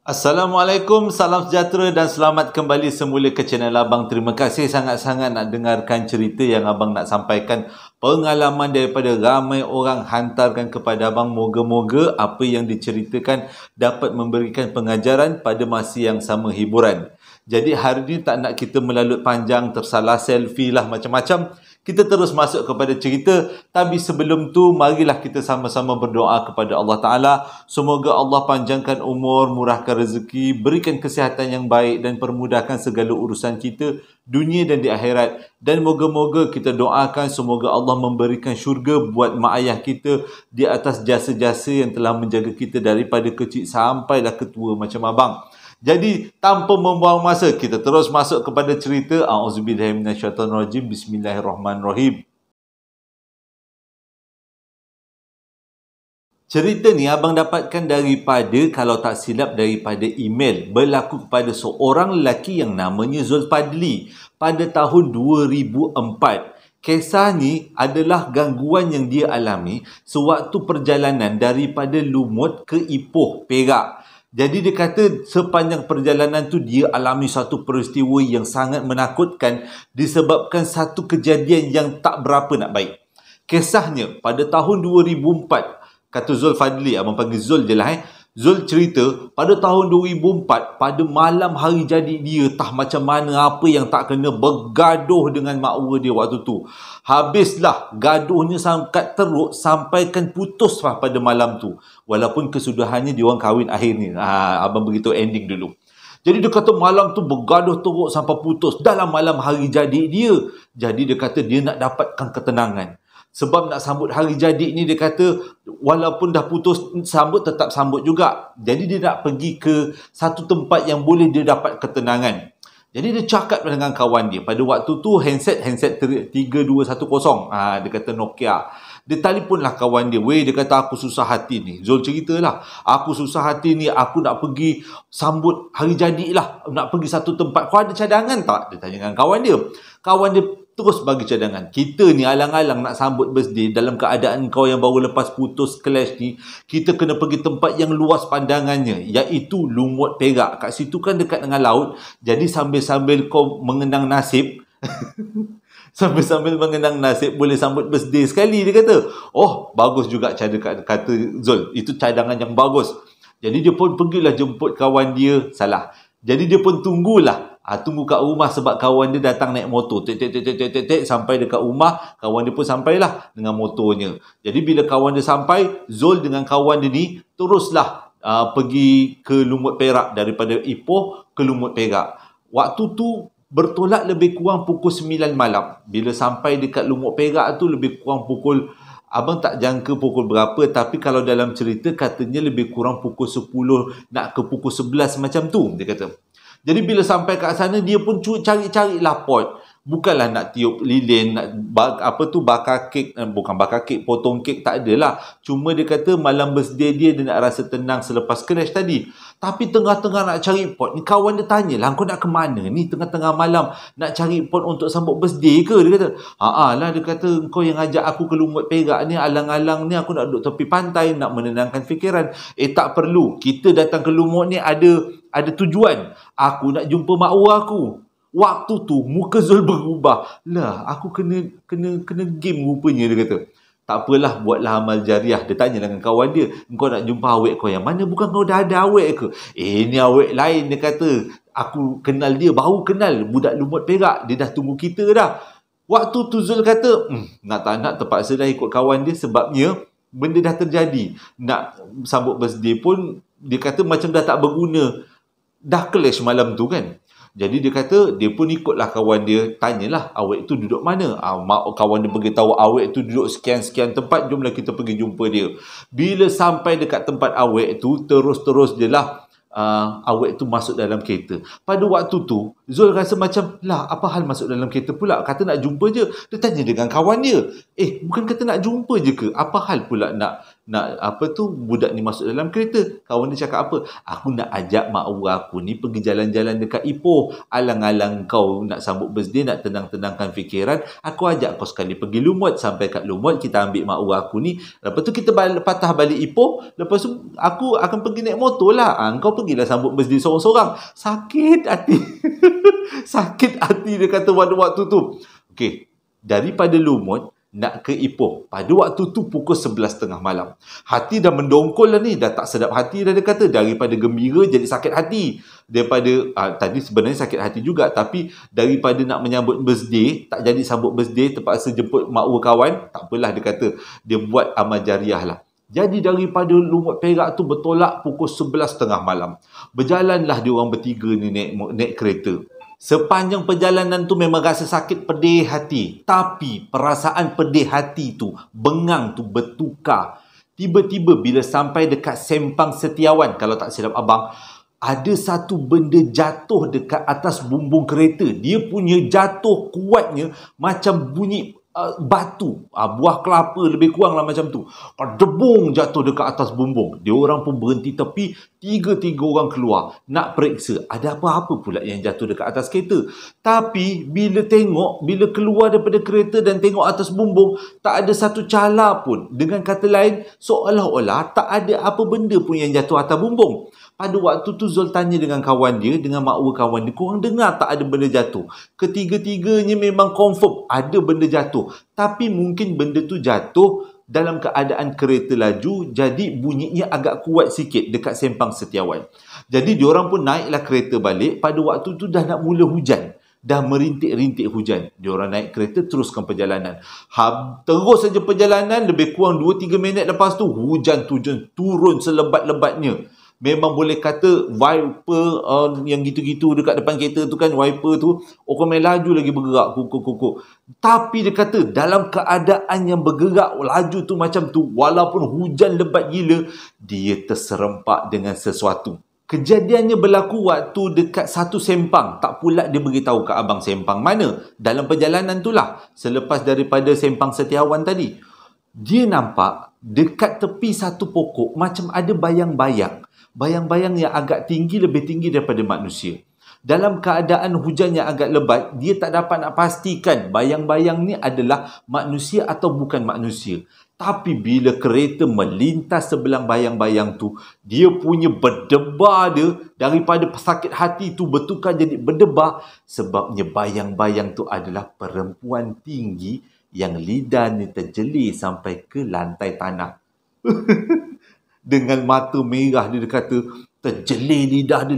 Assalamualaikum, salam sejahtera dan selamat kembali semula ke channel Abang. Terima kasih sangat-sangat nak dengarkan cerita yang Abang nak sampaikan. Pengalaman daripada ramai orang hantarkan kepada Abang. Moga-moga apa yang diceritakan dapat memberikan pengajaran pada masa yang sama hiburan. Jadi hari ini tak nak kita melalut panjang, tersalah selfie lah macam-macam. Kita terus masuk kepada cerita. Tapi sebelum tu, marilah kita sama-sama berdoa kepada Allah Ta'ala. Semoga Allah panjangkan umur, murahkan rezeki, berikan kesihatan yang baik dan permudahkan segala urusan kita, dunia dan di akhirat. Dan moga-moga kita doakan semoga Allah memberikan syurga buat mak ayah kita di atas jasa-jasa yang telah menjaga kita daripada kecil sampailah ketua macam abang. Jadi tanpa membuang masa, kita terus masuk kepada cerita. A'udzubillahi minasyaitonirrajim. Bismillahirrahmanirrahim. Cerita ni abang dapatkan daripada, kalau tak silap, daripada email berlaku kepada seorang lelaki yang namanya Zulfadli pada tahun 2004. Kisah ni adalah gangguan yang dia alami sewaktu perjalanan daripada Lumut ke Ipoh, Perak. Jadi dia kata sepanjang perjalanan tu dia alami satu peristiwa yang sangat menakutkan disebabkan satu kejadian yang tak berapa nak baik. Kisahnya pada tahun 2004, kata Zulfadli, abang panggil Zul je lah Zul cerita pada tahun 2004 pada malam hari jadi dia tak macam mana apa yang tak kena bergaduh dengan makwa dia waktu tu. Habislah gaduhnya sangat teruk sampaikan putus lah pada malam tu. Walaupun kesudahannya diorang kahwin akhir ni. Abang beritahu ending dulu. Jadi dia kata malam tu bergaduh teruk sampai putus dalam malam hari jadi dia. Jadi dia kata dia nak dapatkan ketenangan. Sebab nak sambut hari jadi ni dia kata walaupun dah putus sambut tetap sambut juga. Jadi dia nak pergi ke satu tempat yang boleh dia dapat ketenangan. Jadi dia cakap dengan kawan dia. Pada waktu tu handset 3210. Dia kata Nokia. Dia telefonlah kawan dia. Weh, dia kata aku susah hati ni. Zul ceritalah. Aku susah hati ni. Aku nak pergi sambut hari jadi lah. Nak pergi satu tempat. Kau ada cadangan tak? Dia tanya dengan kawan dia. Kawan dia terus bagi cadangan. Kita ni alang-alang nak sambut birthday dalam keadaan kau yang baru lepas putus clash ni, kita kena pergi tempat yang luas pandangannya, iaitu Lumut, Perak. Kat situ kan dekat dengan laut. Jadi sambil-sambil kau mengenang nasib sambil-sambil mengenang nasib boleh sambut birthday sekali, dia kata. Oh, bagus juga cara kata Zul. Itu cadangan yang bagus. Jadi dia pun pergilah jemput kawan dia. Salah. Jadi dia pun tunggulah. Tunggu kat rumah sebab kawan dia datang naik motor. Sampai dekat rumah, kawan dia pun sampailah dengan motornya. Jadi bila kawan dia sampai, Zul dengan kawan dia ni teruslah pergi ke Lumut, Perak. Daripada Ipoh ke Lumut, Perak. Waktu tu bertolak lebih kurang pukul 9 malam. Bila sampai dekat Lumut, Perak tu lebih kurang pukul, abang tak jangka pukul berapa, tapi kalau dalam cerita katanya lebih kurang pukul 10 nak ke pukul 11 macam tu, dia kata. Jadi bila sampai kat sana, dia pun cari-carilah pot. Bukanlah nak tiup lilin, nak bakar kek, bukan bakar kek, potong kek, tak adalah. Cuma dia kata malam birthday dia nak rasa tenang selepas crash tadi. Tapi tengah-tengah nak cari pot ni, kawan dia tanyalah, kau nak ke mana ni tengah-tengah malam? Nak cari pot untuk sambut birthday ke? Dia kata, lah, dia kata, kau yang ajak aku ke Lumut, Perak ni, alang-alang ni aku nak duduk tepi pantai, nak menenangkan fikiran. Tak perlu. Kita datang ke Lumut ni ada tujuan. Aku nak jumpa makwa aku. Waktu tu muka Zul berubah. Lah, aku kena game rupanya, dia kata. Tak apalah, buatlah amal jariah. Dia tanya dengan kawan dia, kau nak jumpa awek kau yang mana? Bukan kau dah ada awek ke? Ni awek lain, dia kata. Aku kenal dia, baru kenal. Budak Lumut, Perak. Dia dah tunggu kita dah. Waktu tu Zul kata, nak tak nak terpaksa dah ikut kawan dia sebabnya benda dah terjadi. Nak sambut birthday pun, dia kata macam dah tak berguna. Dah clash malam tu kan. Jadi dia kata dia pun ikutlah kawan dia, tanyalah awek tu duduk mana. Kawan dia beritahu awek tu duduk sekian-sekian tempat, jomlah kita pergi jumpa dia. Bila sampai dekat tempat awek tu, terus je lah awek tu masuk dalam kereta. Pada waktu tu Zul rasa macam, lah, apa hal masuk dalam kereta pula? Kata nak jumpa je. Dia tanya dengan kawan dia, bukan kata nak jumpa je ke? Apa hal pula nak budak ni masuk dalam kereta. Kawan dia cakap apa? Aku nak ajak mak aku ni pergi jalan-jalan dekat Ipoh. Alang-alang kau nak sambut birthday, nak tenang-tenangkan fikiran, aku ajak kau sekali pergi Lumut. Sampai kat Lumut, kita ambil mak aku ni. Lepas tu kita patah balik Ipoh. Lepas tu aku akan pergi naik motor lah. Kau pergilah sambut birthday seorang-seorang. Sakit hati. Sakit hati dia kata pada waktu tu. Okey, daripada Lumut nak ke Ipoh pada waktu tu pukul 11.30 malam. Hati dah mendongkol lah ni, dah tak sedap hati dah, dia kata. Daripada gembira jadi sakit hati. Daripada tadi sebenarnya sakit hati juga, tapi daripada nak menyambut birthday, tak jadi sambut birthday, terpaksa jemput makwa kawan, tak apalah, dia kata dia buat amal jariah lah. Jadi daripada Lumut Perak tu bertolak pukul 11.30 malam. Berjalanlah dia orang bertiga ni naik kereta. Sepanjang perjalanan tu memang rasa sakit pedih hati. Tapi perasaan pedih hati tu, bengang tu bertukar. Tiba-tiba bila sampai dekat Sempang Setiawan, kalau tak silap abang, ada satu benda jatuh dekat atas bumbung kereta. Dia punya jatuh kuatnya macam bunyi batu, buah kelapa lebih kurang lah macam tu. Debung jatuh dekat atas bumbung. Dia orang pun berhenti tepi, tiga-tiga orang keluar nak periksa ada apa-apa pula yang jatuh dekat atas kereta. Tapi bila keluar daripada kereta dan tengok atas bumbung, tak ada satu cala pun. Dengan kata lain, seolah-olah tak ada apa benda pun yang jatuh atas bumbung. Pada waktu tu Zul tanya dengan kawan dia, dengan makwa kawan dia, korang dengar tak ada benda jatuh? Ketiga-tiganya memang confirm ada benda jatuh. Tapi mungkin benda tu jatuh dalam keadaan kereta laju, jadi bunyinya agak kuat sikit dekat Sempang Setiawan. Jadi diorang pun naiklah kereta balik. Pada waktu tu dah nak mula hujan. Dah merintik-rintik hujan. Diorang naik kereta, teruskan perjalanan. Terus saja perjalanan, lebih kurang 2-3 minit lepas tu, hujan turun selebat-lebatnya. Memang boleh kata wiper yang gitu-gitu dekat depan kereta tu kan, wiper tu orang main laju lagi bergerak kukuk. Tapi dia kata dalam keadaan yang bergerak laju tu macam tu, walaupun hujan lebat gila, dia terserempak dengan sesuatu. Kejadiannya berlaku waktu dekat satu Sempang. Tak pula dia beritahu kat abang Sempang mana. Dalam perjalanan tu lah, selepas daripada Sempang Setiawan tadi, dia nampak dekat tepi satu pokok macam ada bayang-bayang. Bayang-bayang yang agak tinggi, lebih tinggi daripada manusia. Dalam keadaan hujan yang agak lebat, dia tak dapat nak pastikan bayang-bayang ni adalah manusia atau bukan manusia. Tapi bila kereta melintas sebelah bayang-bayang tu, dia punya berdebar dia daripada sakit hati tu bertukar jadi berdebar. Sebabnya bayang-bayang tu adalah perempuan tinggi yang lidahnya terjelir sampai ke lantai tanah. Dengan mata merah, dia kata terjelir lidah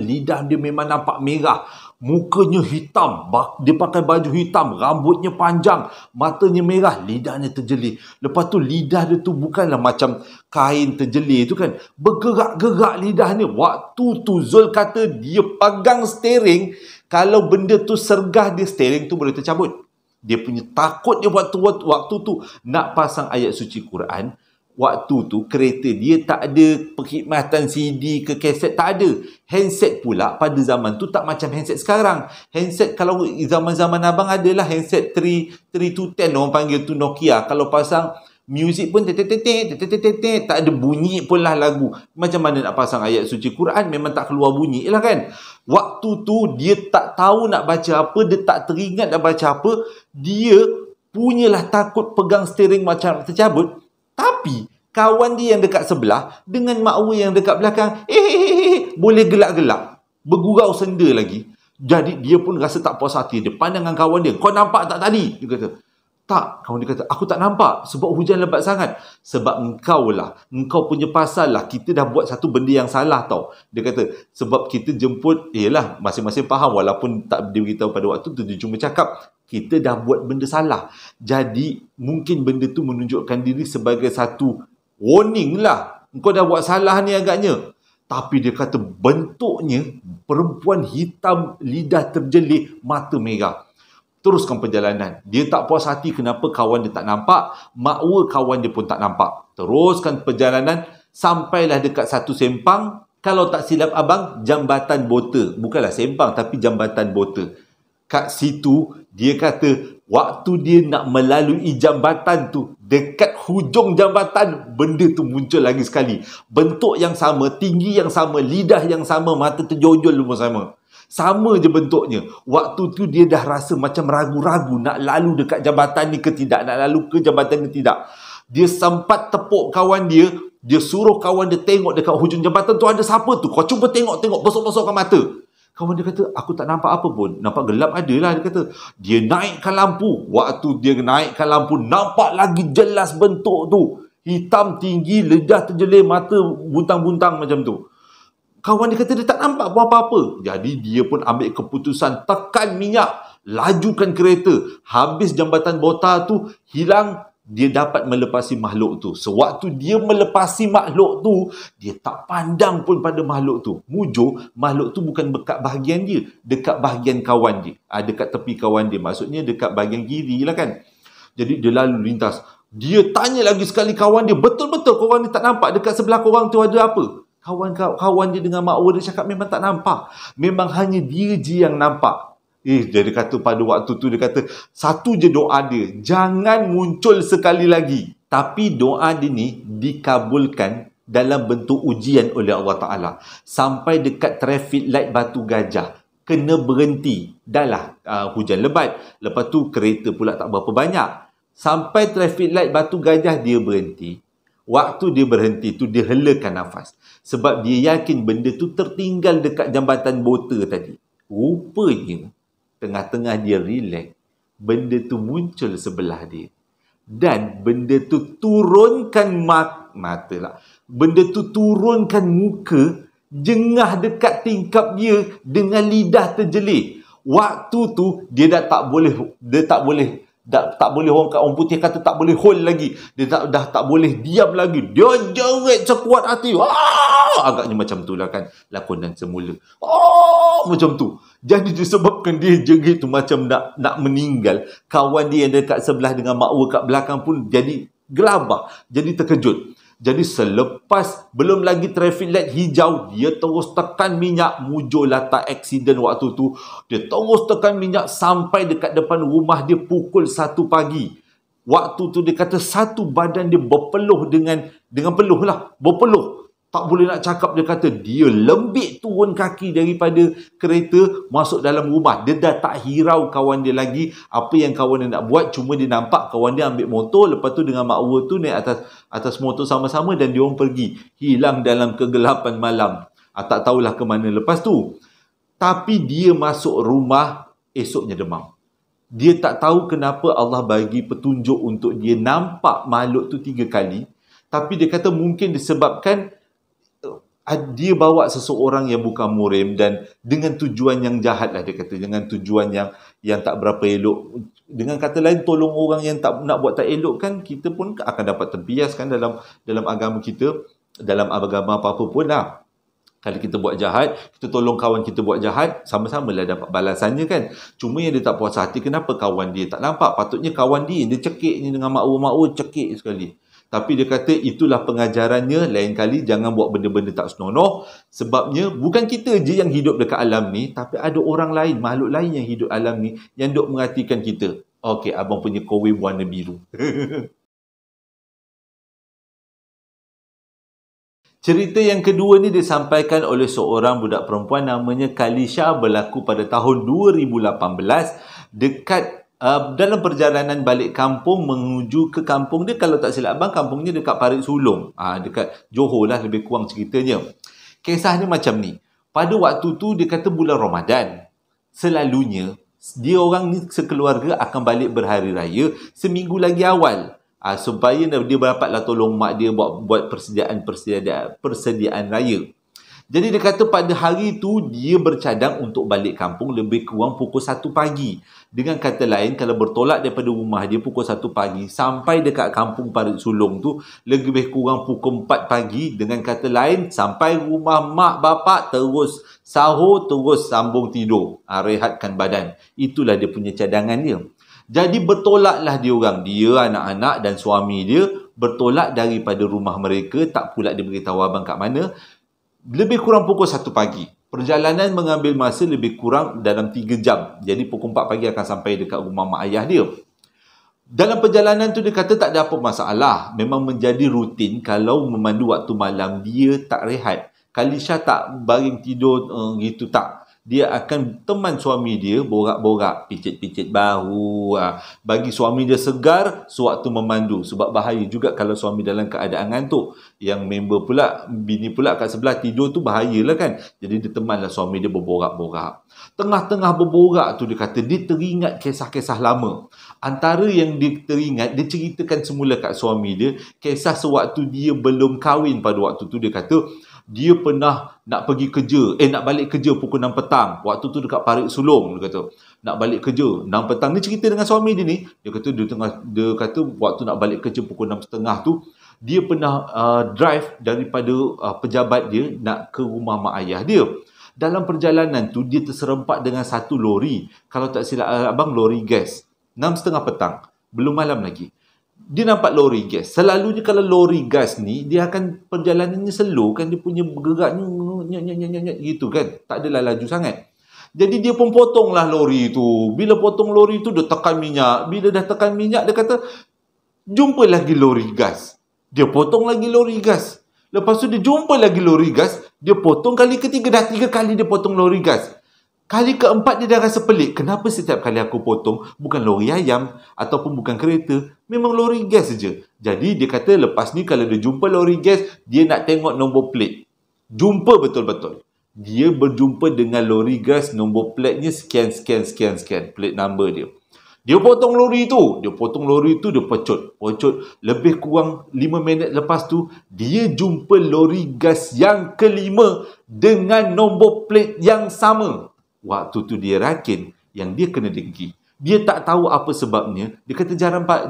dia memang nampak merah. Mukanya hitam, dia pakai baju hitam, rambutnya panjang, matanya merah, lidahnya terjelir. Lepas tu lidah dia tu bukanlah macam kain terjelir tu kan, bergerak-gerak lidahnya. Waktu tu Zul kata dia pegang steering, kalau benda tu sergah dia, steering tu boleh tercabut. Dia punya takut dia waktu tu nak pasang ayat suci Quran. Waktu tu kereta dia tak ada perkhidmatan CD ke kaset, tak ada. Handset pula pada zaman tu tak macam handset sekarang. Handset kalau zaman-zaman abang adalah handset 3210 orang panggil tu, Nokia. Kalau pasang music pun tak ada bunyi pun lah lagu. Macam mana nak pasang ayat suci Quran, memang tak keluar bunyi lah kan. Waktu tu dia tak tahu nak baca apa, dia tak teringat nak baca apa. Dia punyalah takut pegang steering macam tercabut. Tapi kawan dia yang dekat sebelah dengan makwa yang dekat belakang boleh gelak-gelak, bergurau senda lagi. Jadi dia pun rasa tak puas hati. Dia pandang dengan kawan dia, kau nampak tak tadi? Dia kata, tak. Kawan dia kata, aku tak nampak sebab hujan lebat sangat. Sebab engkau punya pasal lah, kita dah buat satu benda yang salah tau. Dia kata, sebab kita jemput, yelah masing-masing faham, walaupun tak dia beritahu pada waktu tu, dia cuma cakap kita dah buat benda salah. Jadi mungkin benda tu menunjukkan diri sebagai satu warning lah, engkau dah buat salah ni agaknya. Tapi dia kata bentuknya perempuan hitam, lidah terjelir, mata merah. Teruskan perjalanan. Dia tak puas hati kenapa kawan dia tak nampak, makwa kawan dia pun tak nampak. Teruskan perjalanan sampailah dekat satu Sempang. Kalau tak silap abang, Jambatan Bota. Bukanlah Sempang tapi Jambatan Bota. Kat situ Dia kata waktu dia nak melalui jambatan tu, dekat hujung jambatan, benda tu muncul lagi sekali. Bentuk yang sama, tinggi yang sama, lidah yang sama, mata terjojol pun sama. Sama je bentuknya. Waktu tu dia dah rasa macam ragu-ragu nak lalu dekat jambatan ni ke tidak, nak lalu ke jambatan ke tidak. Dia sempat tepuk kawan dia, dia suruh kawan dia tengok dekat hujung jambatan tu ada siapa tu. Kau cuba tengok-tengok, besok-besokkan mata. Kawan dia kata, aku tak nampak apa pun. Nampak gelap adalah, dia kata. Dia naikkan lampu. Waktu dia naikkan lampu, nampak lagi jelas bentuk tu. Hitam tinggi, lidah terjelir, mata buntang-buntang macam tu. Kawan dia kata dia tak nampak pun apa-apa. Jadi dia pun ambil keputusan, tekan minyak, lajukan kereta. Habis jambatan bota tu hilang, dia dapat melepasi makhluk tu. Sewaktu dia melepasi makhluk tu, dia tak pandang pun pada makhluk tu. Mujur, makhluk tu bukan dekat bahagian dia, dekat bahagian kawan dia. Dekat tepi kawan dia, maksudnya dekat bahagian kiri lah kan. Jadi dia lalu lintas. Dia tanya lagi sekali kawan dia, betul-betul kawan dia tak nampak dekat sebelah korang tu ada apa? Kawan dia dengan makwa dia cakap memang tak nampak. Memang hanya dia je yang nampak. Dia kata pada waktu tu, dia kata satu je doa dia, jangan muncul sekali lagi. Tapi doa dia ni dikabulkan dalam bentuk ujian oleh Allah Ta'ala. Sampai dekat traffic light Batu Gajah, kena berhenti. Dah lah hujan lebat. Lepas tu kereta pula tak berapa banyak. Sampai traffic light Batu Gajah dia berhenti. Waktu dia berhenti tu, dia helakan nafas. Sebab dia yakin benda tu tertinggal dekat jambatan bota tadi. Rupanya, tengah-tengah dia relax, benda tu muncul sebelah dia. Dan benda tu turunkan mata lah. Benda tu turunkan muka, jengah dekat tingkap dia dengan lidah terjelir. Waktu tu, dia dah tak boleh orang putih kata tak boleh hold lagi. Dia dah tak boleh diam lagi. Dia jerit sekuat hati. Agaknya macam tu lah kan lakonan semula. Macam tu. Jadi disebabkan dia jerit tu macam nak meninggal, kawan dia yang dekat sebelah dengan makwa kat belakang pun jadi gelabah, jadi terkejut. Jadi selepas belum lagi traffic light hijau, dia terus tekan minyak. Mujurlah tak aksiden waktu tu. Dia terus tekan minyak sampai dekat depan rumah dia pukul 1 pagi. Waktu tu dia kata satu badan dia berpeluh dengan peluh lah. Berpeluh. Tak boleh nak cakap, dia kata dia lembik turun kaki daripada kereta masuk dalam rumah. Dia dah tak hirau kawan dia lagi apa yang kawan dia nak buat. Cuma dia nampak kawan dia ambil motor, lepas tu dengan makwa tu naik atas motor sama-sama dan diorang pergi. Hilang dalam kegelapan malam. Tak tahulah ke mana lepas tu. Tapi dia masuk rumah, esoknya demam. Dia tak tahu kenapa Allah bagi petunjuk untuk dia nampak makhluk tu 3 kali. Tapi dia kata mungkin disebabkan dia bawa seseorang yang bukan murim dan dengan tujuan yang jahat lah, dia kata, dengan tujuan yang tak berapa elok. Dengan kata lain, tolong orang yang tak nak buat tak elok kan, kita pun akan dapat terbias kan dalam agama kita, dalam agama apa-apa pun lah. Kalau kita buat jahat, kita tolong kawan kita buat jahat, sama-sama lah dapat balasannya kan. Cuma yang dia tak puas hati, kenapa kawan dia tak nampak? Patutnya kawan dia cekik ni dengan makwa-makwa, cekik sekali. Tapi dia kata itulah pengajarannya, lain kali jangan buat benda-benda tak senonoh. Sebabnya bukan kita je yang hidup dekat alam ni, tapi ada orang lain, makhluk lain yang hidup alam ni yang duk merhatikan kita. Okey, abang punya kowe warna biru. Cerita yang kedua ni disampaikan oleh seorang budak perempuan namanya Kalisha, berlaku pada tahun 2018 dekat dalam perjalanan balik kampung menuju ke kampung dia. Kalau tak silap abang, kampungnya dekat Parit Sulong, dekat Johor lah lebih kurang ceritanya. Kisahnya macam ni. Pada waktu tu dia kata bulan Ramadan, selalunya dia orang ni sekeluarga akan balik berhari raya seminggu lagi awal, supaya dia dapatlah tolong mak dia buat persediaan raya. Jadi dia kata pada hari tu dia bercadang untuk balik kampung lebih kurang pukul 1 pagi. Dengan kata lain, kalau bertolak daripada rumah dia pukul 1 pagi sampai dekat kampung Parit Sulong tu lebih kurang pukul 4 pagi. Dengan kata lain, sampai rumah mak bapak terus sahur, terus sambung tidur, rehatkan badan. Itulah dia punya cadangan dia. Jadi bertolaklah dia anak-anak dan suami dia bertolak daripada rumah mereka. Tak pula dia beritahu abang kat mana. Lebih kurang pukul 1 pagi. Perjalanan mengambil masa lebih kurang dalam 3 jam. Jadi pukul 4 pagi akan sampai dekat rumah mak ayah dia. Dalam perjalanan tu dia kata tak ada apa masalah. Memang menjadi rutin kalau memandu waktu malam dia tak rehat. Kalisha tak baring tidur gitu tak. Dia akan teman suami dia borak-borak, picit-picit bahu, bagi suami dia segar sewaktu memandu. Sebab bahaya juga kalau suami dalam keadaan ngantuk. Yang member pula, bini pula kat sebelah tidur tu bahayalah kan. Jadi dia temanlah suami dia berborak-borak. Tengah-tengah berborak tu dia kata dia teringat kisah-kisah lama. Antara yang dia teringat, dia ceritakan semula kat suami dia, kisah sewaktu dia belum kahwin pada waktu tu. Dia kata dia pernah nak pergi kerja, nak balik kerja pukul 6 petang. Waktu tu dekat Parit Sulong, dia kata. Nak balik kerja 6 petang. Dia cerita dengan suami dia ni. Dia kata waktu nak balik kerja pukul 6.30 tu, dia pernah drive daripada pejabat dia nak ke rumah mak ayah dia. Dalam perjalanan tu, dia terserempak dengan satu lori. Kalau tak silap abang, lori gas. 6.30 petang. Belum malam lagi. Dia nampak lori gas. Selalunya kalau lori gas ni, dia akan perjalanannya slow kan. Dia punya bergeraknya gitu kan. Tak adalah laju sangat. Jadi dia pun potonglah lori tu. Bila potong lori tu, dia tekan minyak. Bila dah tekan minyak, dia kata, jumpa lagi lori gas. Dia potong lagi lori gas. Lepas tu dia jumpa lagi lori gas. Dia potong kali ketiga. Dah 3 kali dia potong lori gas. Kali keempat dia dah rasa pelik. Kenapa setiap kali aku potong bukan lori ayam ataupun bukan kereta, memang lori gas saja. Jadi dia kata lepas ni kalau dia jumpa lori gas, dia nak tengok nombor plate. Jumpa betul-betul. Dia berjumpa dengan lori gas, nombor platenya sekian, plate number dia. Dia potong lori tu. Dia pecut. Lebih kurang 5 minit lepas tu, dia jumpa lori gas yang kelima dengan nombor plate yang sama. Waktu tu dia yakin yang dia kena dengki. Dia tak tahu apa sebabnya. Dia kata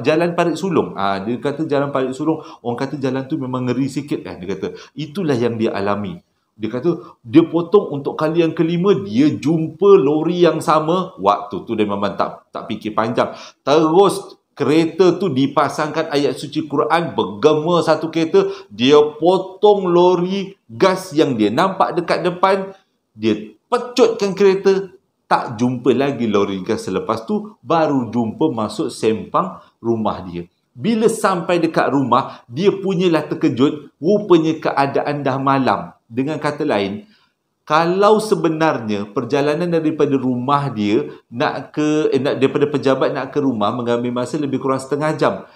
jalan Parit Sulong. Dia kata jalan Parit Sulong, orang kata jalan tu memang ngeri sikit. Dia kata itulah yang dia alami. Dia kata dia potong untuk kali yang kelima, dia jumpa lori yang sama. Waktu tu dia memang tak fikir panjang. Terus kereta tu dipasangkan ayat suci Quran, bergema satu kereta. Dia potong lori gas yang dia nampak dekat depan. Dia pecutkan kereta, tak jumpa lagi lori gas. Selepas tu baru jumpa masuk sempang rumah dia. Bila sampai dekat rumah, dia punyalah terkejut, rupanya keadaan dah malam. Dengan kata lain, kalau sebenarnya perjalanan daripada rumah dia daripada pejabat nak ke rumah mengambil masa lebih kurang setengah jam.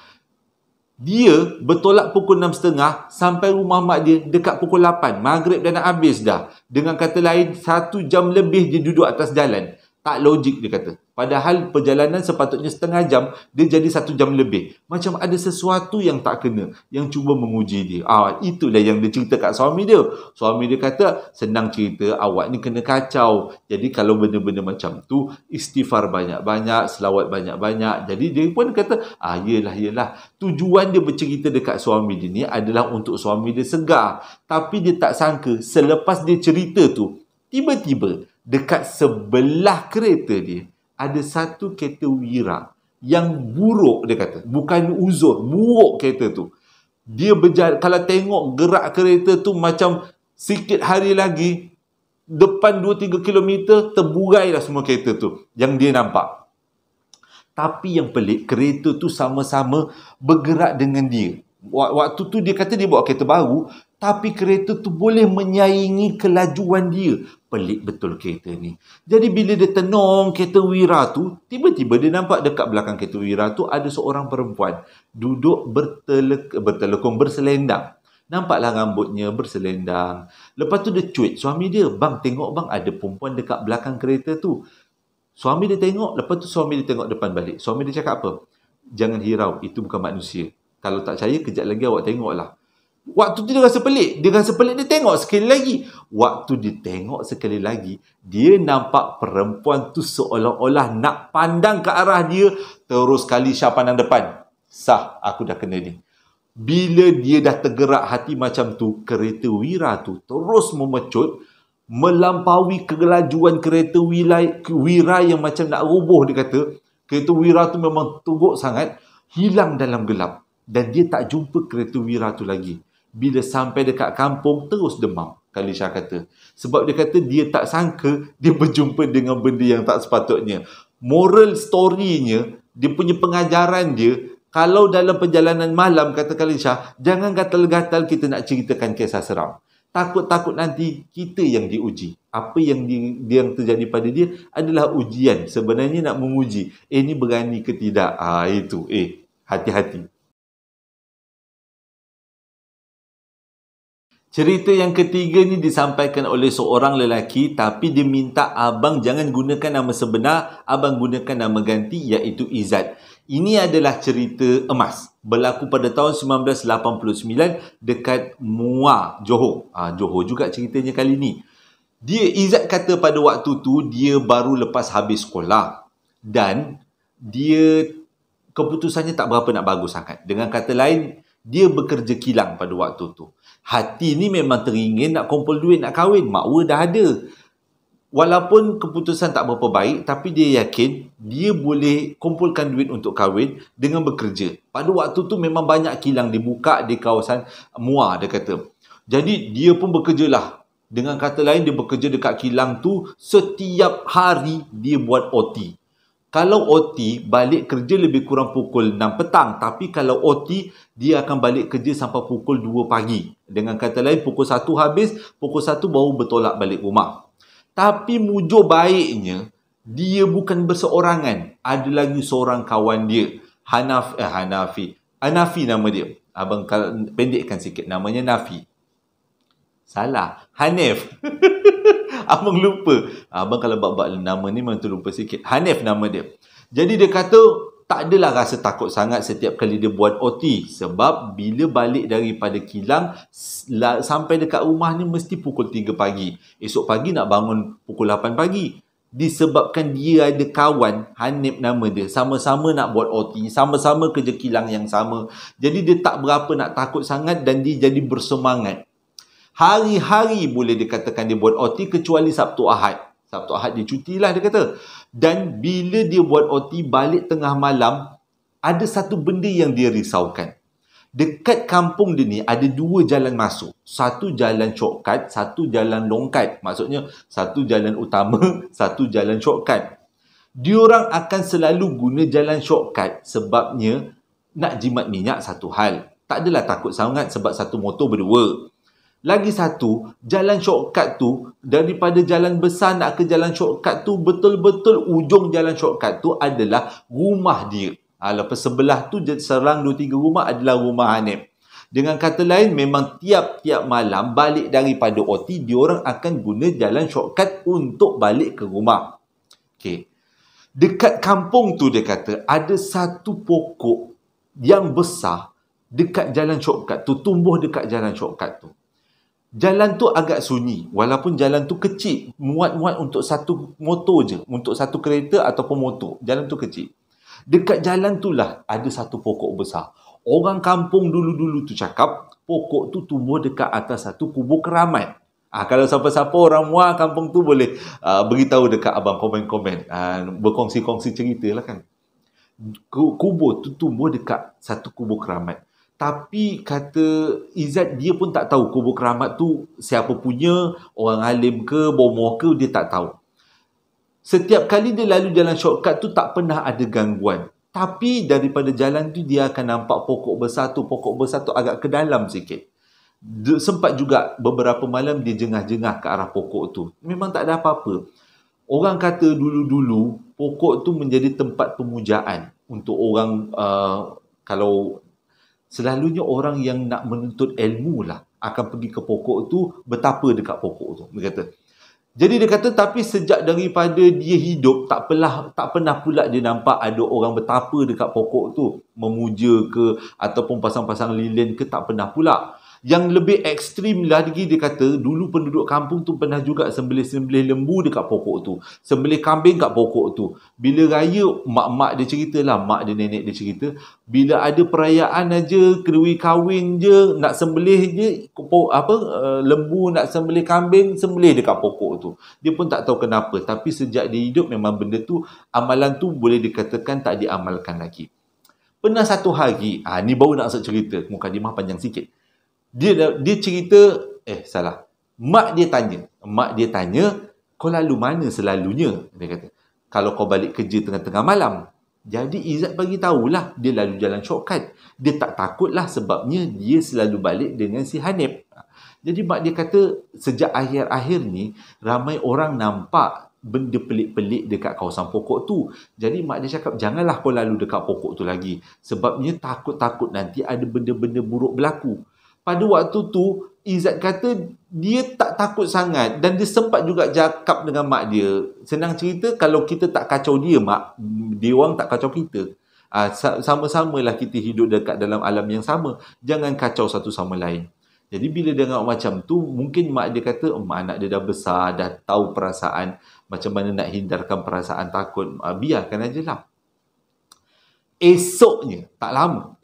Dia bertolak pukul 6.30 sampai rumah mak dia dekat pukul 8. Maghrib dah nak habis dah. Dengan kata lain, 1 jam lebih dia duduk atas jalan. Tak logik dia kata. Padahal perjalanan sepatutnya setengah jam, dia jadi 1 jam lebih. Macam ada sesuatu yang tak kena, yang cuba menguji dia. Itulah yang dia cerita kat suami dia. Suami dia kata, senang cerita, awak ni kena kacau. Jadi kalau benda-benda macam tu, istighfar banyak-banyak, selawat banyak-banyak. Jadi dia pun kata, yelah. Tujuan dia bercerita dekat suami dia ni adalah untuk suami dia segar. Tapi dia tak sangka, selepas dia cerita tu, tiba-tiba dekat sebelah kereta dia, ada satu kereta Wira yang buruk, dia kata. Bukan uzur, buruk kereta tu. Dia berjalan, kalau tengok gerak kereta tu macam sikit hari lagi, depan 2-3 kilometer, terburai dah semua kereta tu yang dia nampak. Tapi yang pelik, kereta tu sama-sama bergerak dengan dia. Waktu tu dia kata dia bawa kereta baru, tapi kereta tu boleh menyaingi kelajuan dia. Pelik betul kereta ni. Jadi bila dia tenung kereta Wira tu, tiba-tiba dia nampak dekat belakang kereta Wira tu ada seorang perempuan duduk bertelekung, berselendang. Nampaklah rambutnya berselendang. Lepas tu dia cuit suami dia, "Bang, tengok bang, ada perempuan dekat belakang kereta tu." Suami dia tengok, lepas tu suami dia tengok depan balik. Suami dia cakap apa? "Jangan hirau, itu bukan manusia. Kalau tak percaya, kejap lagi awak tengoklah." Waktu tu dia rasa pelik. Dia tengok sekali lagi. Waktu dia tengok sekali lagi, dia nampak perempuan tu seolah-olah nak pandang ke arah dia. Terus kali Syah pandang depan. Sah, aku dah kena ni. Bila dia dah tergerak hati macam tu, kereta Wira tu terus memecut, melampaui kelajuan kereta Wira yang macam nak roboh, dia kata. Kereta Wira tu memang teruk sangat, hilang dalam gelap. Dan dia tak jumpa kereta Wira tu lagi. Bila sampai dekat kampung, terus demam, Kalisha kata. Sebab dia kata dia tak sangka dia berjumpa dengan benda yang tak sepatutnya. Moral story-nya, dia punya pengajaran dia, kalau dalam perjalanan malam, kata Kalisha, jangan gatal-gatal kita nak ceritakan kisah seram. Takut-takut nanti kita yang diuji. Apa yang yang terjadi pada dia adalah ujian. Sebenarnya nak menguji. Ni berani ke tidak? Itu. Hati-hati. Cerita yang ketiga ni disampaikan oleh seorang lelaki, tapi dia minta abang jangan gunakan nama sebenar, abang gunakan nama ganti, iaitu Izzat. Ini adalah cerita emas. Berlaku pada tahun 1989 dekat Muar, Johor. Johor juga ceritanya kali ni. Izzat kata pada waktu tu dia baru lepas habis sekolah. Dan dia keputusannya tak berapa nak bagus sangat. Dengan kata lain, dia bekerja kilang pada waktu tu. Hati ni memang teringin nak kumpul duit nak kahwin. Makwa dah ada. Walaupun keputusan tak berapa baik, tapi dia yakin dia boleh kumpulkan duit untuk kahwin dengan bekerja. Pada waktu tu memang banyak kilang dibuka di kawasan Muar, dia kata. Jadi dia pun bekerjalah. Dengan kata lain, dia bekerja dekat kilang tu. Setiap hari dia buat OT. Kalau OT, balik kerja lebih kurang pukul 6 petang. Tapi kalau OT, dia akan balik kerja sampai pukul 2 pagi. Dengan kata lain, pukul 1 habis, pukul 1 baru bertolak balik rumah. Tapi mujur baiknya, dia bukan berseorangan. Ada lagi seorang kawan dia. Hanafi nama dia. Abang pendekkan sikit. Namanya Nafi. Salah. Hanif. Abang lupa. Abang kalau bab-bab nama ni memang terlupa sikit. Hanif nama dia. Jadi dia kata tak adalah rasa takut sangat setiap kali dia buat OT. Sebab bila balik daripada kilang sampai dekat rumah ni mesti pukul 3 pagi. Esok pagi nak bangun pukul 8 pagi. Disebabkan dia ada kawan, Hanif nama dia, sama-sama nak buat OT, sama-sama kerja kilang yang sama. Jadi dia tak berapa nak takut sangat dan dia jadi bersemangat. Hari-hari boleh dikatakan dia buat OT kecuali Sabtu Ahad. Sabtu Ahad dia cuti lah dia kata. Dan bila dia buat OT balik tengah malam, ada satu benda yang dia risaukan. Dekat kampung dia ni ada 2 jalan masuk. Satu jalan shortcut, satu jalan longkat. Maksudnya satu jalan utama, satu jalan shortcut. Diorang akan selalu guna jalan shortcut sebabnya nak jimat minyak satu hal. Tak adalah takut sangat sebab satu motor berdua. Lagi satu, jalan shortcut tu, daripada jalan besar nak ke jalan shortcut tu, betul-betul ujung jalan shortcut tu adalah rumah dia. Lepas sebelah tu, serang 2-3 rumah adalah rumah Hanif. Dengan kata lain, memang tiap-tiap malam balik daripada OT, diorang akan guna jalan shortcut untuk balik ke rumah. Okay. Dekat kampung tu, dia kata, ada satu pokok yang besar dekat jalan shortcut tu, tumbuh dekat jalan shortcut tu. Jalan tu agak sunyi, walaupun jalan tu kecil, muat-muat untuk satu motor je, untuk satu kereta ataupun motor. Jalan tu kecil. Dekat jalan tu lah ada satu pokok besar. Orang kampung dulu-dulu tu cakap, pokok tu tumbuh dekat atas satu kubur keramat. Kalau siapa-siapa orang Muar kampung tu boleh beritahu dekat abang komen-komen, berkongsi-kongsi cerita lah kan. Kubur tu tumbuh dekat satu kubur keramat. Tapi kata Izzat, dia pun tak tahu kubur keramat tu siapa punya, orang alim ke, bomoh ke, dia tak tahu. Setiap kali dia lalu jalan shortcut tu tak pernah ada gangguan. Tapi daripada jalan tu dia akan nampak pokok besar tu agak ke dalam sikit. Sempat juga beberapa malam dia jengah-jengah ke arah pokok tu. Memang tak ada apa-apa. Orang kata dulu-dulu pokok tu menjadi tempat pemujaan untuk orang, kalau selalunya orang yang nak menuntut ilmu lah akan pergi ke pokok tu, bertapa dekat pokok tu, dia kata. Jadi dia kata, tapi sejak daripada dia hidup, tak pernah pula dia nampak ada orang bertapa dekat pokok tu, memuja ke, ataupun pasang-pasang lilin ke, tak pernah pula. Yang lebih ekstrim lagi, dia kata, dulu penduduk kampung tu pernah juga sembelih-sembelih lembu dekat pokok tu, sembelih kambing kat pokok tu. Bila raya, mak-mak dia cerita lah, mak dia, nenek dia cerita, bila ada perayaan aja, kedui kahwin je, nak sembelih je, lembu, nak sembelih kambing, sembelih dekat pokok tu. Dia pun tak tahu kenapa, tapi sejak dia hidup, memang benda tu, amalan tu boleh dikatakan tak diamalkan lagi. Pernah satu hari, ni baru nak cerita, mukadimah panjang sikit. Dia cerita, salah. Mak dia tanya, kau lalu mana selalunya? Dia kata, kalau kau balik kerja tengah-tengah malam. Jadi Izzat bagi tahulah dia lalu jalan shortcut. Dia tak takutlah sebabnya dia selalu balik dengan si Hanif. Jadi mak dia kata sejak akhir-akhir ni ramai orang nampak benda pelik-pelik dekat kawasan pokok tu. Jadi mak dia cakap janganlah kau lalu dekat pokok tu lagi. Sebabnya takut-takut nanti ada benda-benda buruk berlaku. Pada waktu tu Izzat kata dia tak takut sangat dan dia sempat juga cakap dengan mak dia. Senang cerita, kalau kita tak kacau dia mak, dia orang tak kacau kita. Sama-samalah kita hidup dekat dalam alam yang sama. Jangan kacau satu sama lain. Jadi bila dengar macam tu, mungkin mak dia kata, anak dia dah besar, dah tahu perasaan, macam mana nak hindarkan perasaan takut. Biarkan aje lah. Esoknya, tak lama,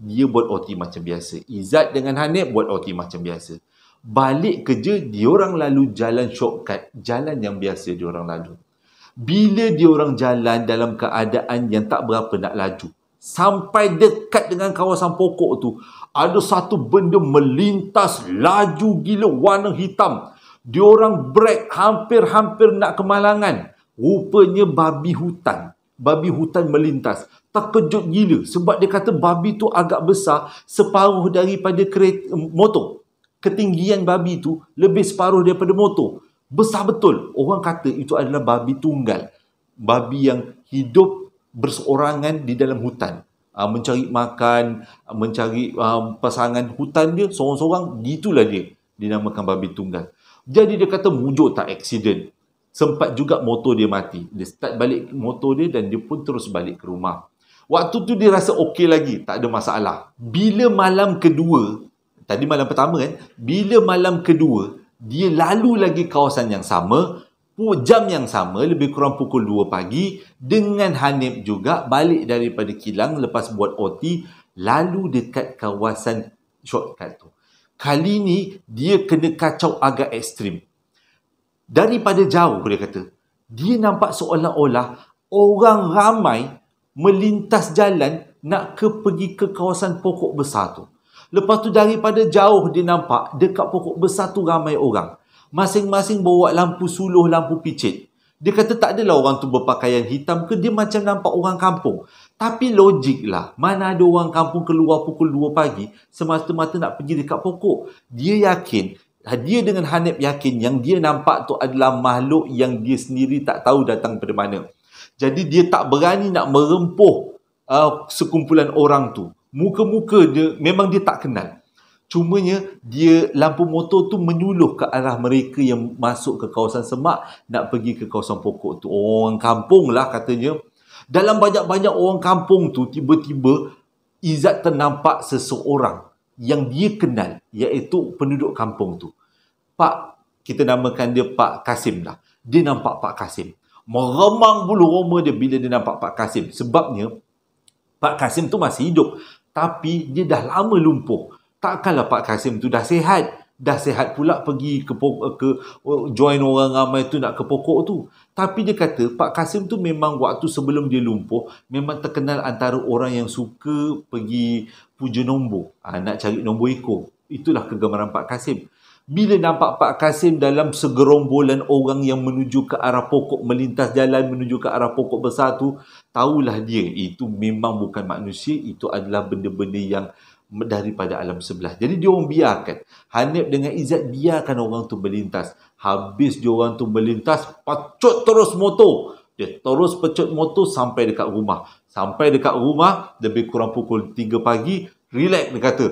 dia buat OT macam biasa. Izzat dengan Hanif buat OT macam biasa. Balik kerja, diorang lalu jalan shortcut, jalan yang biasa diorang lalu. Bila diorang jalan dalam keadaan yang tak berapa nak laju, sampai dekat dengan kawasan pokok tu, ada satu benda melintas laju gila warna hitam. Diorang brake hampir-hampir nak kemalangan. Rupanya babi hutan. Babi hutan melintas. Terkejut gila sebab dia kata babi tu agak besar, separuh daripada motor. Ketinggian babi tu lebih separuh daripada motor. Besar betul. Orang kata itu adalah babi tunggal. Babi yang hidup berseorangan di dalam hutan. Mencari makan, mencari pasangan hutan dia seorang-seorang. Itulah dia. Dinamakan babi tunggal. Jadi dia kata mujur tak aksiden. Sempat juga motor dia mati. Dia start balik motor dia dan dia pun terus balik ke rumah. Waktu tu dia rasa okey lagi, tak ada masalah. Bila malam kedua, tadi malam pertama kan, bila malam kedua, dia lalu lagi kawasan yang sama, jam yang sama, lebih kurang pukul 2 pagi, dengan Hanif juga balik daripada kilang lepas buat OT, lalu dekat kawasan shortcut tu. Kali ni, dia kena kacau agak ekstrim. Daripada jauh, dia kata, dia nampak seolah-olah orang ramai melintas jalan nak pergi ke kawasan pokok besar tu. Lepas tu daripada jauh dia nampak dekat pokok besar tu ramai orang. Masing-masing bawa lampu suluh, lampu picit. Dia kata tak adalah orang tu berpakaian hitam ke, dia macam nampak orang kampung. Tapi logik lah, mana ada orang kampung keluar pukul 2 pagi semata-mata nak pergi dekat pokok. Dia dengan Hanif yakin yang dia nampak tu adalah makhluk yang dia sendiri tak tahu datang dari mana. Jadi dia tak berani nak merempuh sekumpulan orang tu. Muka-muka dia memang dia tak kenal. Cumanya dia lampu motor tu menyuluh ke arah mereka yang masuk ke kawasan semak nak pergi ke kawasan pokok tu. Orang kampung lah katanya. Dalam banyak-banyak orang kampung tu tiba-tiba Izzat ternampak seseorang yang dia kenal, iaitu penduduk kampung tu. Pak, kita namakan dia Pak Kasim lah. Dia nampak Pak Kasim. Meremang bulu roma dia bila dia nampak Pak Kasim. Sebabnya Pak Kasim tu masih hidup, tapi dia dah lama lumpuh. Takkanlah Pak Kasim tu dah sihat. Dah sihat pula pergi ke join orang ramai tu nak ke pokok tu. Tapi dia kata Pak Kasim tu memang waktu sebelum dia lumpuh memang terkenal antara orang yang suka pergi puja nombor. Nak cari nombor ekor. Itulah kegemaran Pak Kasim. Bila nampak Pak Kasim dalam segerombolan orang yang menuju ke arah pokok, melintas jalan menuju ke arah pokok besar tu, tahulah dia itu memang bukan manusia, itu adalah benda-benda yang daripada alam sebelah. Jadi dia orang biarkan. Hanif dengan Izzat biarkan orang tu melintas. Habis dia orang tu melintas, pecut terus motor. Dia terus pecut motor sampai dekat rumah. Sampai dekat rumah, lebih kurang pukul 3 pagi, relax dia kata.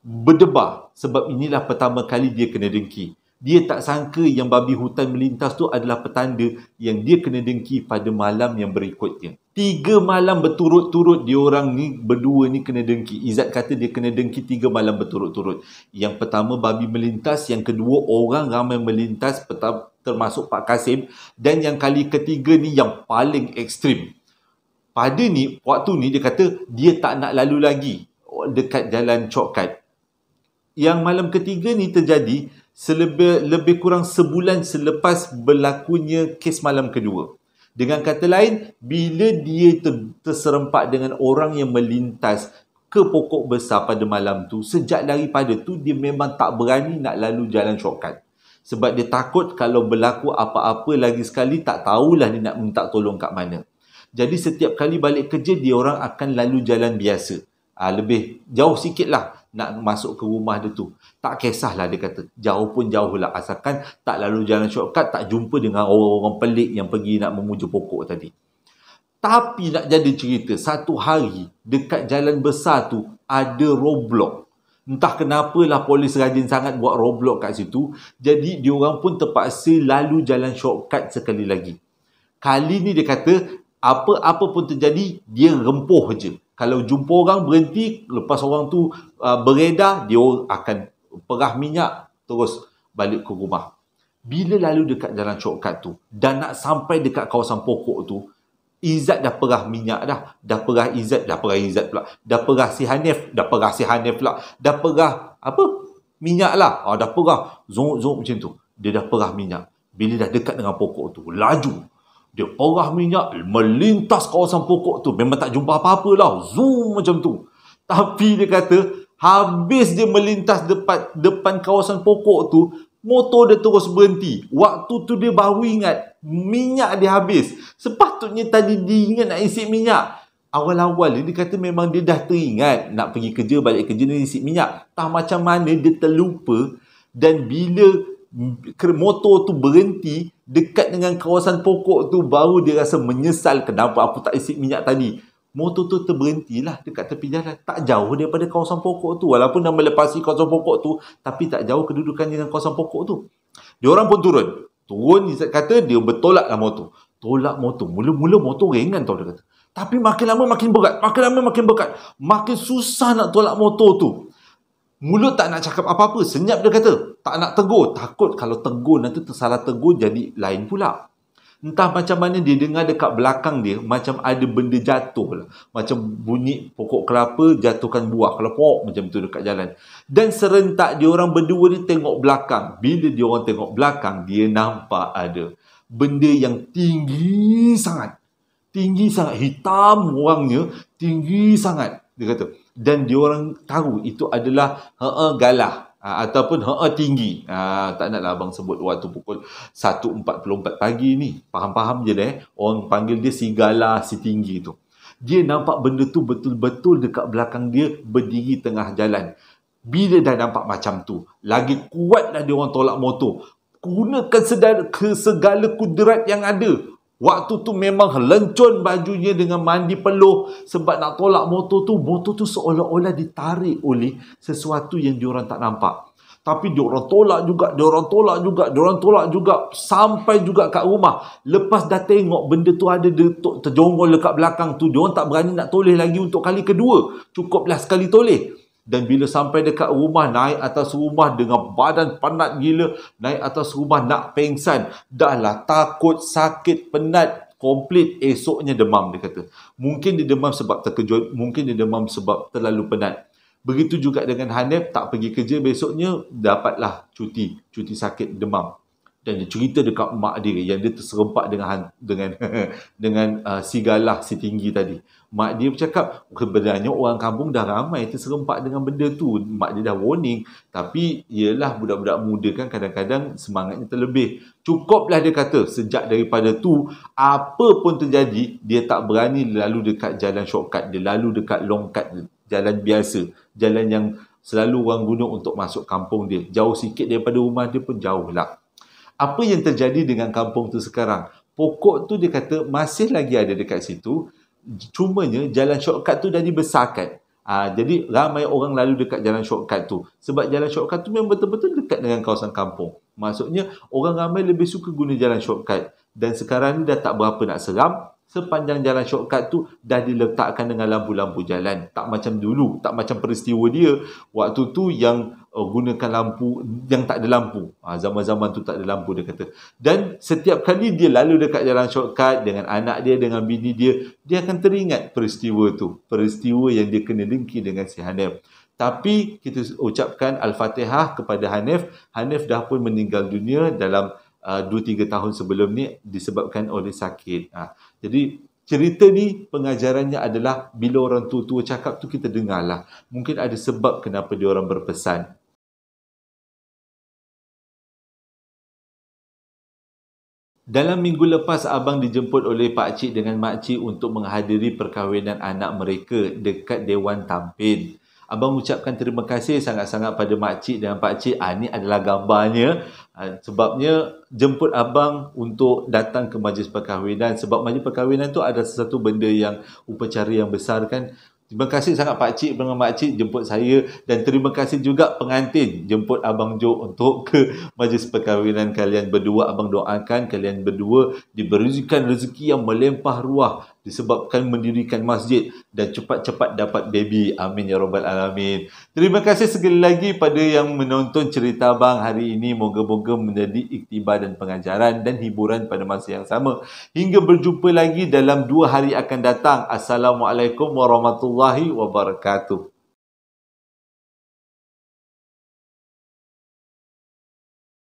Berdebar. Sebab inilah pertama kali dia kena dengki. Dia tak sangka yang babi hutan melintas tu adalah petanda yang dia kena dengki pada malam yang berikutnya. 3 malam berturut-turut diorang ni berdua ni kena dengki. Izzat kata dia kena dengki 3 malam berturut-turut. Yang pertama babi melintas, yang kedua orang ramai melintas termasuk Pak Kasim, dan yang kali ketiga ni yang paling ekstrim. Pada ni waktu ni dia kata dia tak nak lalu lagi dekat jalan shortcut. Yang malam ketiga ni terjadi lebih kurang sebulan selepas berlakunya kes malam kedua. Dengan kata lain, bila dia terserempak dengan orang yang melintas ke pokok besar pada malam tu, sejak daripada tu dia memang tak berani nak lalu jalan shortcut. Sebab dia takut kalau berlaku apa-apa lagi sekali, tak tahulah dia nak minta tolong kat mana. Jadi setiap kali balik kerja, dia orang akan lalu jalan biasa. Lebih jauh sikit lah nak masuk ke rumah dia tu. Tak kisahlah, dia kata. Jauh pun jauh lah. Asalkan tak lalu jalan shortcut, tak jumpa dengan orang-orang pelik yang pergi nak memuja pokok tadi. Tapi nak jadi cerita, satu hari dekat jalan besar tu ada roadblock. Entah kenapalah polis rajin sangat buat roadblock kat situ. Jadi diorang pun terpaksa lalu jalan shortcut sekali lagi. Kali ni dia kata apa-apa pun terjadi, dia rempuh je. Kalau jumpa orang berhenti, lepas orang tu beredar, dia akan perah minyak terus balik ke rumah. Bila lalu dekat jalan shortcut tu dan nak sampai dekat kawasan pokok tu, Izzat dah perah minyak dah. Dah perah Izzat pula. Dah perah si Hanif pula. Dah perah minyak lah. Dah perah. Zong macam tu. Dia dah perah minyak. Bila dah dekat dengan pokok tu, laju. Dia perah minyak, melintas kawasan pokok tu. Memang tak jumpa apa-apa lah. Zoom macam tu. Tapi dia kata, habis dia melintas depan kawasan pokok tu, motor dia terus berhenti. Waktu tu dia baru ingat minyak dia habis. Sepatutnya tadi dia ingat nak isi minyak. Awal-awal dia kata memang dia dah teringat nak pergi kerja, balik kerja dia isi minyak. Tak macam mana dia terlupa. Dan bila motor tu berhenti dekat dengan kawasan pokok tu, baru dia rasa menyesal kenapa aku tak isi minyak tadi. Motor tu terberhentilah dekat tepi jalan. Tak jauh daripada kawasan pokok tu. Walaupun dah melepasi kawasan pokok tu, tapi tak jauh kedudukannya dengan kawasan pokok tu. Diorang pun turun. Izzat kata dia bertolaklah motor. Tolak motor. Mula-mula motor ringan tau dia kata. Tapi makin lama makin berat. Makin susah nak tolak motor tu. Mulut tak nak cakap apa-apa. Senyap dia kata. Tak nak tegur. Takut kalau tegur nanti tersalah tegur jadi lain pula. Entah macam mana dia dengar dekat belakang dia macam ada benda jatuh lah. Macam bunyi pokok kelapa jatuhkan buah kelepok macam tu dekat jalan. Dan serentak diorang berdua ni tengok belakang. Bila diorang tengok belakang, dia nampak ada benda yang tinggi sangat. Hitam orangnya, tinggi sangat. Dia kata. Dan diorang tahu itu adalah galah. Ataupun tinggi. Tak naklah abang sebut waktu pukul 1.44 pagi ni. Faham-faham je dah. Orang panggil dia si galah, si tinggi tu. Dia nampak benda tu betul-betul dekat belakang dia berdiri tengah jalan. Bila dah nampak macam tu, lagi kuatlah dia orang tolak motor. Gunakan segala kudrat yang ada. Waktu tu memang lencun bajunya dengan mandi peluh sebab nak tolak motor tu seolah-olah ditarik oleh sesuatu yang diorang tak nampak. Tapi diorang tolak juga sampai juga kat rumah. Lepas dah tengok benda tu ada terjonggol dekat belakang tu, diorang tak berani nak toleh lagi untuk kali kedua. Cukuplah sekali toleh. Dan bila sampai dekat rumah, naik atas rumah dengan badan penat gila, naik atas rumah nak pengsan. Dahlah takut, sakit, penat, komplit. Esoknya demam, dia kata. Mungkin dia demam sebab terkejut, mungkin dia demam sebab terlalu penat. Begitu juga dengan Hanif, tak pergi kerja besoknya, dapatlah cuti sakit demam. Dan dia cerita dekat mak dia yang dia terserempak dengan si galah, si tinggi tadi. Mak dia bercakap, sebenarnya orang kampung dah ramai terserempak dengan benda tu. Mak dia dah warning. Tapi yelah budak-budak muda kan kadang-kadang semangatnya terlebih. Cukuplah dia kata, sejak daripada tu, apa pun terjadi, dia tak berani lalu dekat jalan shortcut. Dia lalu dekat long cut, jalan biasa. Jalan yang selalu orang guna untuk masuk kampung dia. Jauh sikit daripada rumah dia pun jauh lah. Apa yang terjadi dengan kampung tu sekarang? Pokok tu dia kata masih lagi ada dekat situ. Cumanya jalan shortcut tu dah dibesarkan. Jadi ramai orang lalu dekat jalan shortcut tu. Sebab jalan shortcut tu memang betul-betul dekat dengan kawasan kampung. Maksudnya orang ramai lebih suka guna jalan shortcut. Dan sekarang ni dah tak berapa nak seram. Sepanjang jalan shortcut tu dah diletakkan dengan lampu-lampu jalan. Tak macam dulu, tak macam peristiwa dia. Waktu tu yang gunakan lampu, yang tak ada lampu. Zaman-zaman tu tak ada lampu, dia kata. Dan setiap kali dia lalu dekat jalan shortcut dengan anak dia, dengan bini dia akan teringat peristiwa tu. Peristiwa yang dia kena dengki dengan si Hanif. Tapi kita ucapkan Al-Fatihah kepada Hanif. Hanif dah pun meninggal dunia dalam 2-3 tahun sebelum ni disebabkan oleh sakit. Jadi Cerita ni pengajarannya adalah bila orang tua-tua cakap tu kita dengarlah. Mungkin ada sebab kenapa dia orang berpesan. Dalam minggu lepas, abang dijemput oleh Pak Cik dengan Mak Cik untuk menghadiri perkahwinan anak mereka dekat Dewan Tampin. Abang ucapkan terima kasih sangat-sangat pada Mak Cik dan Pak Cik. Ini adalah gambarnya. Sebabnya jemput abang untuk datang ke majlis perkahwinan. Sebab majlis perkahwinan tu ada sesuatu benda yang upacara yang besar kan. Terima kasih sangat Pak Cik dengan Mak Cik jemput saya, dan terima kasih juga pengantin jemput Abang Jo untuk ke majlis perkahwinan kalian berdua. Abang doakan kalian berdua diberikan rezeki yang melimpah ruah disebabkan mendirikan masjid dan cepat-cepat dapat baby. Amin ya rabbal alamin. Terima kasih sekali lagi pada yang menonton cerita abang hari ini. Moga-moga menjadi iktibar dan pengajaran dan hiburan pada masa yang sama. Hingga berjumpa lagi dalam 2 hari akan datang. Assalamualaikum warahmatullahi wabarakatuh.